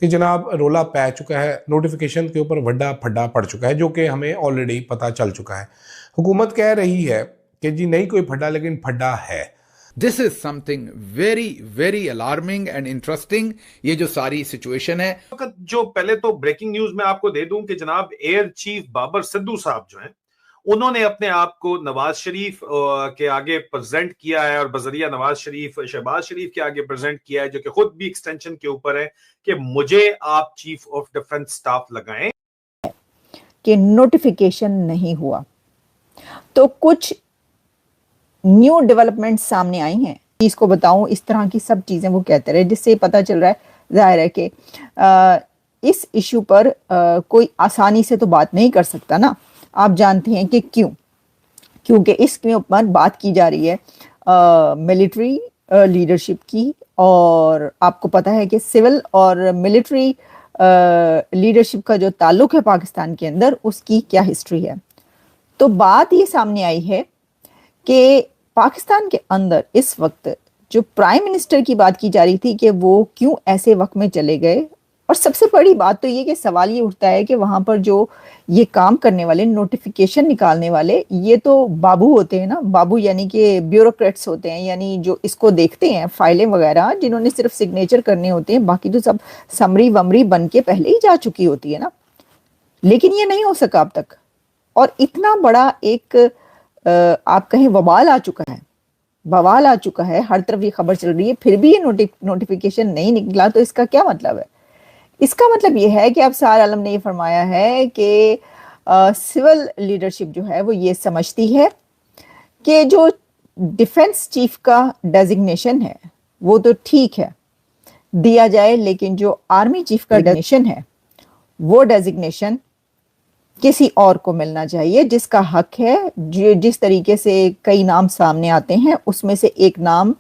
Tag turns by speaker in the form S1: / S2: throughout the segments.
S1: کہ جناب رولا پہ چکا ہے، نوٹیفیکیشن کے اوپر وڈا پھڈا پڑ چکا ہے، جو کہ ہمیں آلریڈی پتہ چل چکا ہے۔ حکومت کہہ رہی ہے کہ جی نہیں کوئی پھڈا، لیکن پھڈا ہے۔
S2: This is something very very alarming and interesting. یہ جو ساری سچویشن ہے،
S3: جو پہلے تو بریکنگ نیوز میں آپ کو دے دوں کہ جناب ایئر چیف بابر صدو صاحب جو ہیں انہوں نے اپنے آپ کو نواز شریف کے آگے پریزنٹ کیا ہے، اور بذریعہ نواز شریف شہباز شریف کے آگے پریزنٹ کیا ہے، جو کہ خود بھی ایکسٹینشن کے اوپر ہے کہ مجھے آپ چیف آف ڈیفنس سٹاف لگائیں۔
S4: کہ نوٹیفیکیشن نہیں ہوا تو کچھ نیو ڈیولپمنٹ سامنے آئی ہیں، اس کو بتاؤں، اس طرح کی سب چیزیں وہ کہتے رہے، جس سے پتہ چل رہا ہے ظاہر ہے کہ اس ایشو پر کوئی آسانی سے تو بات نہیں کر سکتا نا۔ آپ جانتے ہیں کہ کیونکہ اس کے اوپر بات کی جا رہی ہے ملٹری لیڈرشپ کی، اور آپ کو پتہ ہے کہ سول اور ملٹری لیڈرشپ کا جو تعلق ہے پاکستان کے اندر، اس کی کیا ہسٹری ہے۔ تو بات یہ سامنے آئی ہے کہ پاکستان کے اندر اس وقت جو پرائم منسٹر کی بات کی جا رہی تھی کہ وہ کیوں ایسے وقت میں چلے گئے، اور سب سے بڑی بات تو یہ کہ سوال یہ اٹھتا ہے کہ وہاں پر جو یہ کام کرنے والے، نوٹیفیکیشن نکالنے والے، یہ تو بابو ہوتے ہیں نا، بابو یعنی کہ بیوروکریٹس ہوتے ہیں، یعنی جو اس کو دیکھتے ہیں فائلیں وغیرہ، جنہوں نے صرف سگنیچر کرنے ہوتے ہیں، باقی تو سب سمری ومری بن کے پہلے ہی جا چکی ہوتی ہے نا۔ لیکن یہ نہیں ہو سکا اب تک، اور اتنا بڑا ایک آپ کہیں وبال آ چکا ہے، بوال آ چکا ہے، ہر طرف یہ خبر چل رہی ہے، پھر بھی یہ نوٹیفیکیشن نہیں نکلا، تو اس کا کیا مطلب ہے؟ اس کا مطلب یہ ہے کہ اب سار عالم نے یہ فرمایا ہے کہ سول لیڈرشپ جو ہے وہ یہ سمجھتی ہے کہ جو ڈیفنس چیف کا ڈیزگنیشن ہے وہ تو ٹھیک ہے دیا جائے، لیکن جو آرمی چیف کا ڈیزگنیشن ہے وہ ڈیزگنیشن کسی اور کو ملنا چاہیے، جس کا حق ہے۔ جس طریقے سے کئی نام سامنے آتے ہیں، اس میں سے ایک نام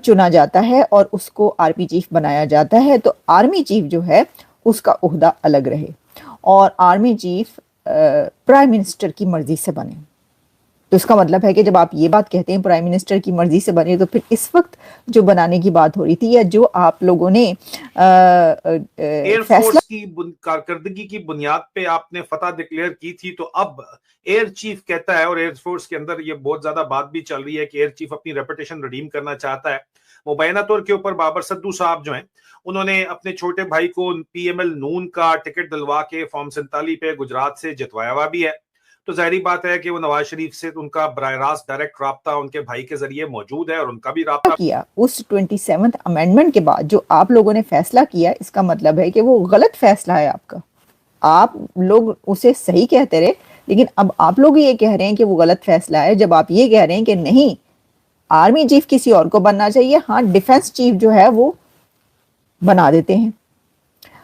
S4: چنا جاتا ہے اور اس کو آرمی چیف بنایا جاتا ہے، تو آرمی چیف جو ہے اس کا عہدہ الگ رہے، اور آرمی چیف پرائم منسٹر کی مرضی سے بنے۔ تو اس کا مطلب ہے کہ جب آپ یہ بات کہتے ہیں پرائم منسٹر کی مرضی سے بنے، تو پھر اس وقت جو بنانے کی بات ہو رہی تھی، یا جو آپ لوگوں نے
S3: ایئر فورس کی کارکردگی کی بنیاد پہ آپ نے فتح ڈکلیئر کی تھی، تو اب ایئر چیف کہتا ہے، اور ایئر فورس کے اندر یہ بہت زیادہ بات بھی چل رہی ہے کہ ایئر چیف اپنی ریپوٹیشن ریڈیم کرنا چاہتا ہے۔ مبینہ طور کے اوپر بابر صدو صاحب جو ہیں انہوں نے اپنے چھوٹے بھائی کو پی ایم ایل نون کا ٹکٹ دلوا کے فارم 47 پہ گجرات سے جتوایا ہوا بھی ہے، تو ظاہری بات ہے کہ وہ نواز شریف سے ان کا براہ راست ڈائریکٹ رابطہ ان کے بھائی کے ذریعے موجود ہے، اور ان کا بھی رابطہ
S4: کیا۔ اس 27th امینڈمنٹ کے بعد جو آپ لوگوں نے فیصلہ کیا، اس کا مطلب ہے کہ وہ غلط فیصلہ ہے آپ کا۔ آپ لوگ اسے صحیح کہتے رہے، لیکن اب آپ لوگ یہ کہہ رہے ہیں کہ وہ غلط فیصلہ ہے، جب آپ یہ کہہ رہے ہیں کہ نہیں، آرمی چیف کسی اور کو بننا چاہیے، ہاں ڈیفنس چیف جو ہے وہ بنا دیتے ہیں۔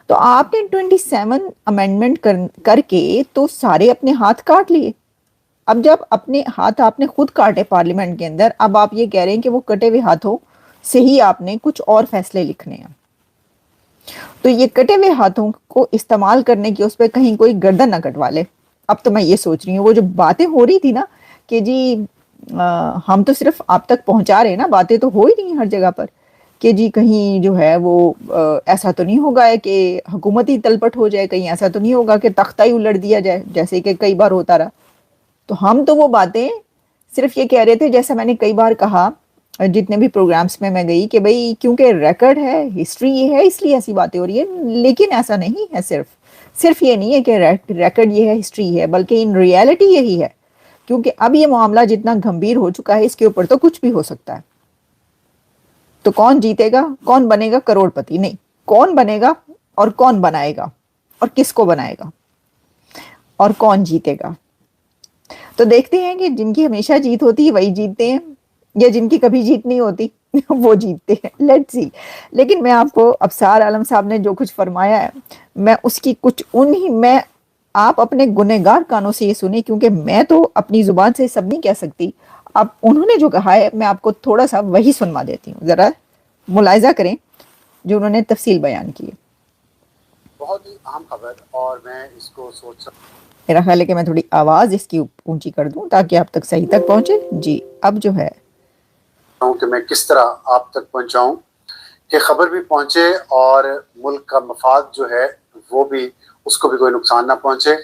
S4: تو آپ نے 27 امینڈمنٹ کر کے تو سارے اپنے ہاتھ کاٹ لیے۔ اب جب اپنے ہاتھ آپ نے خود کاٹے پارلیمنٹ کے اندر، اب آپ یہ کہہ رہے ہیں کہ وہ کٹے ہوئے ہاتھوں سے ہی آپ نے کچھ اور فیصلے لکھنے ہیں۔ تو یہ کٹے ہوئے ہاتھوں کو استعمال کرنے کی اس پہ کہیں کوئی گردن نہ کٹوا لے۔ اب تو میں یہ سوچ رہی ہوں، وہ جو باتیں ہو رہی تھی نا کہ جی ہم تو صرف آپ تک پہنچا رہے ہیں نا، باتیں تو ہو ہی نہیں ہر جگہ پر کہ جی کہیں جو ہے وہ ایسا تو نہیں ہوگا کہ حکومتی تلپٹ ہو جائے، کہیں ایسا تو نہیں ہوگا کہ تختہ ہی الٹ دیا جائے، جیسے کہ کئی بار ہوتا رہا۔ تو ہم تو وہ باتیں صرف یہ کہہ رہے تھے، جیسا میں نے کئی بار کہا جتنے بھی پروگرامز میں گئی، کہ بھئی کیونکہ ریکارڈ ہے، ہسٹری یہ ہے، اس لیے ایسی باتیں ہو رہی ہیں، لیکن ایسا نہیں ہے۔ صرف یہ نہیں ہے کہ ریکارڈ یہ ہے، ہسٹری ہے، بلکہ ان ریالٹی یہی ہے، کیونکہ اب یہ معاملہ جتنا گھمبیر ہو چکا ہے، اس کے اوپر تو کچھ بھی ہو سکتا ہے۔ تو کون جیتے گا، کون بنے گا کروڑ پتی؟ نہیں، کون بنے گا اور کون بنائے گا اور کس کو بنائے گا اور کون جیتے گا۔ تو دیکھتے ہیں کہ جن کی ہمیشہ جیت ہوتی ہے وہی جیتتے ہیں، یا جن کی کبھی جیت نہیں ہوتی وہ جیتتے ہیں۔ Let's see. لیکن میں آپ کو ابصار عالم صاحب نے جو کچھ فرمایا ہے، میں اس کی کچھ میں آپ اپنے گنہگار کانوں سے یہ سنیں، کیونکہ میں تو اپنی زبان سے سب نہیں کہہ سکتی۔ اب انہوں نے جو کہا ہے میں آپ کو تھوڑا سا وہی سنوا دیتی ہوں، ذرا ملاحظہ کریں جو انہوں نے تفصیل بیان کی ہے۔
S5: بہت ہی اہم خبر، اور میں اس کو سوچ سکتا ہوں،
S4: میرا خیال ہے کہ میں تھوڑی آواز اس کی اونچی کر دوں تاکہ آپ تک صحیح تک پہنچے۔ جی اب جو ہے
S5: کہ میں کس طرح آپ تک پہنچاؤں کہ خبر بھی پہنچے اور ملک کا مفاد جو ہے وہ بھی اس کو بھی کوئی نقصان نہ پہنچے.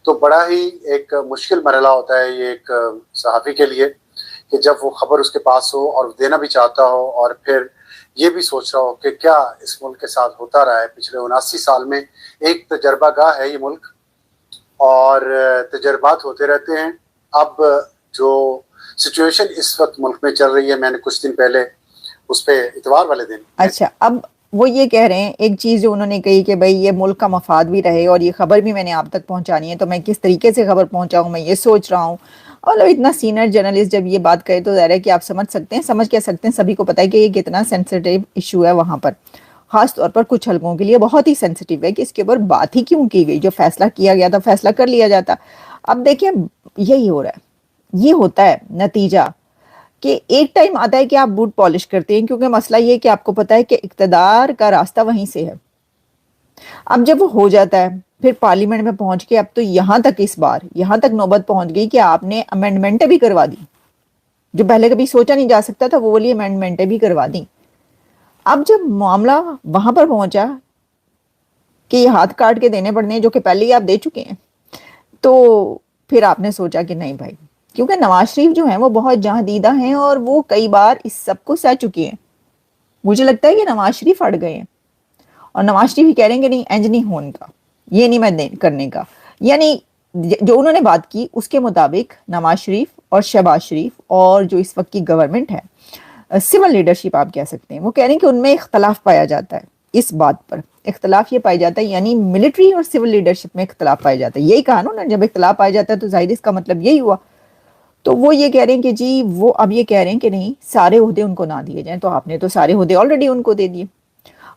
S5: تو بڑا ہی ایک مشکل مرحلہ ہوتا ہے یہ ایک صحافی کے لیے کہ جب وہ خبر اس کے پاس ہو اور دینا بھی چاہتا ہو اور پھر یہ بھی سوچ رہا ہو کہ کیا اس ملک کے ساتھ ہوتا رہا ہے. پچھلے 79 سال میں ایک تجربہ گاہ ہے یہ ملک اور تجربات ہوتے رہتے ہیں. اب جو سچویشن اس وقت ملک میں چل رہی ہے, میں نے کچھ دن پہلے اس پہ اتوار والے دن,
S4: اچھا اب وہ یہ کہہ رہے ہیں ایک چیز جو انہوں نے کہی کہ بھئی یہ ملک کا مفاد بھی رہے اور یہ خبر بھی میں نے آپ تک پہنچانی ہے, تو میں کس طریقے سے خبر پہنچاؤں میں یہ سوچ رہا ہوں. اور اتنا سینئر جرنلسٹ جب یہ بات کہے تو ظاہر ہے کہ آپ سمجھ کہہ سکتے ہیں, سبھی کو پتہ ہے کہ یہ کتنا سینسیٹیو ایشو ہے وہاں پر, خاص طور پر کچھ حلقوں کے لیے بہت ہی سینسیٹیو ہے کہ اس کے اوپر بات ہی کیوں کی گئی. جو فیصلہ کیا گیا تھا فیصلہ کر لیا جاتا. اب دیکھیں یہی ہو رہا ہے, یہ ہوتا ہے نتیجہ کہ ایک ٹائم آتا ہے کہ آپ بوٹ پالش کرتے ہیں, کیونکہ مسئلہ یہ کہ آپ کو پتا ہے کہ اقتدار کا راستہ وہیں سے ہے. اب جب وہ ہو جاتا ہے پھر پارلیمنٹ میں پہنچ کے اب تو یہاں تک اس بار یہاں تک نوبت پہنچ گئی کہ آپ نے امینڈمنٹیں بھی کروا دی, جو پہلے کبھی سوچا نہیں جا سکتا تھا وہ والی امینڈمنٹیں بھی کروا دی. اب جب معاملہ وہاں پر پہنچا کہ یہ ہاتھ کاٹ کے دینے پڑنے جو کہ پہلے ہی آپ دے چکے ہیں, تو پھر آپ نے سوچا کہ نہیں بھائی, کیونکہ نواز شریف جو ہیں وہ بہت جہاں دیدہ ہیں اور وہ کئی بار اس سب کو سہ چکے ہیں. مجھے لگتا ہے کہ نواز شریف اڑ گئے ہیں اور نواز شریف ہی کہہ رہے ہیں کہ نہیں انج نہیں ہونے کا, یہ نہیں میں کرنے کا. یعنی جو انہوں نے بات کی اس کے مطابق نواز شریف اور شہباز شریف اور جو اس وقت کی گورنمنٹ ہے, سول لیڈرشپ آپ کہہ سکتے ہیں, وہ کہہ رہے ہیں کہ ان میں اختلاف پایا جاتا ہے. اس بات پر اختلاف یہ پایا جاتا ہے, یعنی ملٹری اور سول لیڈرشپ میں اختلاف پایا جاتا ہے. یہی کہا نا, جب اختلاف پایا جاتا ہے تو ظاہر اس کا مطلب یہی ہوا. تو وہ یہ کہہ رہے ہیں کہ جی وہ اب یہ کہہ رہے ہیں کہ نہیں سارے عہدے ان کو نہ دیے جائیں, تو آپ نے تو سارے عہدے آلریڈی ان کو دے دیے.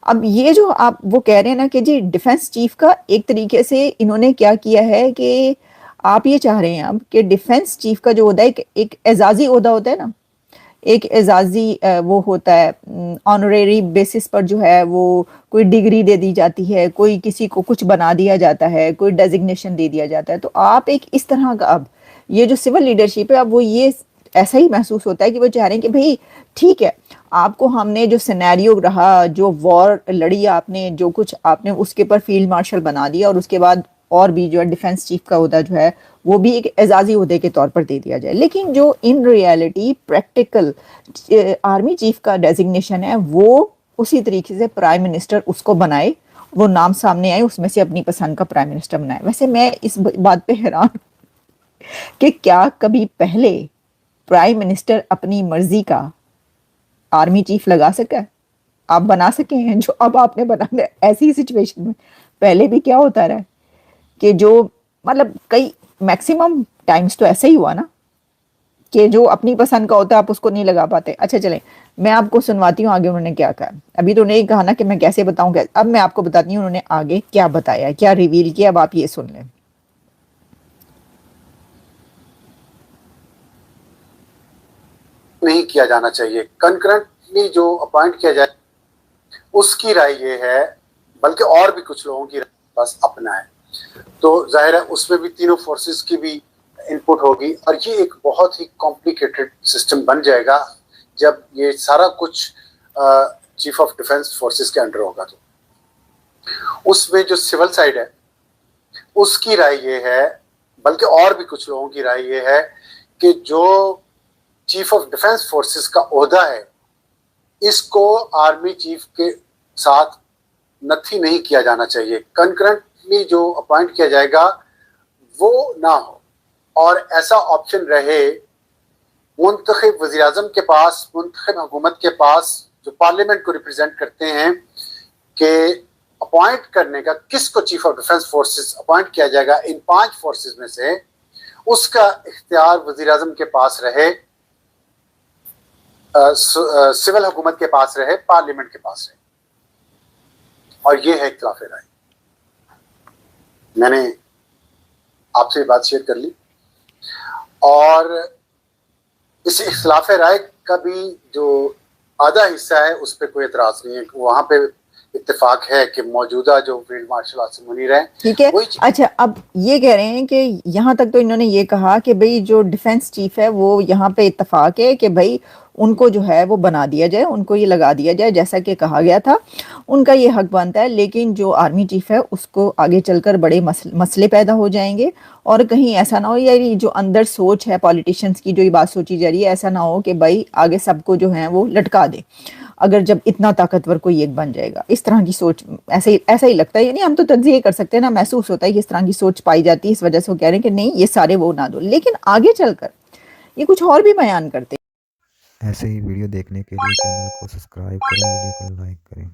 S4: اب یہ جو آپ وہ کہہ رہے ہیں نا کہ جی ڈیفنس چیف کا ایک طریقے سے انہوں نے کیا کیا ہے کہ آپ یہ چاہ رہے ہیں اب کہ ڈیفنس چیف کا جو عہدہ ہے ایک اعزازی عہدہ ہوتا ہے نا, ایک اعزازی وہ ہوتا ہے آنریری بیسس پر, جو ہے وہ کوئی ڈگری دے دی جاتی ہے, کوئی کسی کو کچھ بنا دیا جاتا ہے, کوئی ڈیزگنیشن دے دیا جاتا ہے. تو آپ ایک اس طرح کا اب یہ جو سول لیڈرشپ ہے اب وہ یہ ایسا ہی محسوس ہوتا ہے کہ وہ چاہ رہے ہیں کہ بھئی ٹھیک ہے آپ کو ہم نے جو سینیریو رہا, جو وار لڑی آپ نے, جو کچھ آپ نے اس کے پر فیلڈ مارشل بنا دیا اور اس کے بعد اور بھی جو ہے ڈیفنس چیف کا عہدہ جو ہے وہ بھی ایک اعزازی عہدے کے طور پر دے دیا جائے. لیکن جو in reality practical army chief کا ڈیزگنیشن ہے وہ اسی طریقے سے پرائم منسٹر اس کو بنائے, وہ نام سامنے آئے اس میں سے اپنی پسند کا پرائم منسٹر بنائے. ویسے میں اس بات پہ حیران ہوں کہ کیا کبھی پہلے پرائم منسٹر اپنی مرضی کا آرمی چیف لگا سکا ہے؟ آپ بنا سکے ہیں جو اب آپ نے بنا ہے ایسی سچویشن میں. پہلے بھی کیا ہوتا رہا کہ جو مطلب کئی میکسیمم ٹائمز تو ایسا ہی ہوا نا کہ جو اپنی پسند کا ہوتا ہے آپ اس کو نہیں لگا پاتے. اچھا چلیں میں آپ کو سنواتی ہوں آگے انہوں نے کیا کہا. ابھی تو نہیں کہا نا کہ میں کیسے بتاؤں, اب میں آپ کو بتاتی ہوں انہوں نے آگے کیا بتایا, کیا ریویل کیا. اب آپ یہ سن لیں.
S5: نہیں کیا جانا چاہیے, کنکرنٹلی جو اپوائنٹ کیا جائے اس کی رائے یہ ہے, بلکہ اور بھی کچھ لوگوں کی رائے بس اپنا ہے. تو ظاہر ہے اس میں بھی تینوں فورسز کی بھی انپٹ ہوگی اور یہ ایک بہت ہی کمپلیکیٹڈ سسٹم بن جائے گا جب یہ سارا کچھ چیف آف ڈیفنس فورسز کے انڈر ہوگا. تو اس میں جو سول سائڈ ہے اس کی رائے یہ ہے, بلکہ اور بھی کچھ لوگوں کی رائے یہ ہے کہ جو چیف آف ڈیفنس فورسز کا عہدہ ہے اس کو آرمی چیف کے ساتھ نتھی نہیں کیا جانا چاہیے. کنکرنٹلی جو اپوائنٹ کیا جائے گا وہ نہ ہو اور ایسا آپشن رہے منتخب وزیر اعظم کے پاس, منتخب حکومت کے پاس جو پارلیمنٹ کو ریپرزینٹ کرتے ہیں, کہ اپوائنٹ کرنے کا کس کو chief of defence forces appoint کیا جائے گا ان 5 فورسز میں سے, اس کا اختیار وزیر اعظم کے پاس رہے, سول حکومت کے پاس رہے, پارلیمنٹ کے پاس رہے. اور یہ ہے اختلاف رائے. میں نے آپ سے یہ بات شیئر کر لی اور اس اختلاف رائے کا بھی جو آدھا حصہ ہے اس پہ کوئی اعتراض نہیں ہے. وہاں پہ اتفاق ہے کہ موجودہ جو فیلڈ مارشل عاصم منیر ہیں,
S4: ٹھیک ہے. اچھا اب یہ کہہ رہے ہیں کہ یہاں تک تو انہوں نے یہ کہا کہ بھئی جو ڈیفنس چیف ہے وہ یہاں پہ اتفاق ہے کہ بھئی ان کو جو ہے وہ بنا دیا جائے, ان کو یہ لگا دیا جائے جیسا کہ کہا گیا تھا. ان کا یہ حق بنتا ہے, لیکن جو آرمی چیف ہے اس کو آگے چل کر بڑے مسئلے پیدا ہو جائیں گے, اور کہیں ایسا نہ ہو, یعنی جو اندر سوچ ہے پولیٹیشینز کی, جو یہ بات سوچی جا رہی ہے, ایسا نہ ہو کہ بھائی آگے سب کو جو ہے وہ لٹکا دے اگر جب اتنا طاقتور کوئی ایک بن جائے گا. اس طرح کی سوچ ایسا ہی لگتا ہے, یعنی ہم تو تجزیہ کر سکتے ہیں نا, محسوس ہوتا ہے کہ اس طرح کی سوچ پائی جاتی ہے, اس وجہ سے وہ کہہ رہے ہیں کہ نہیں یہ سارے وہ نہ دو, لیکن آگے چل کر یہ کچھ اور بھی بیان کرتے ہیں.
S6: ایسے ہی ویڈیو دیکھنے کے لیے چینل کو سبسکرائب کریں, ویڈیو کو لائک کریں.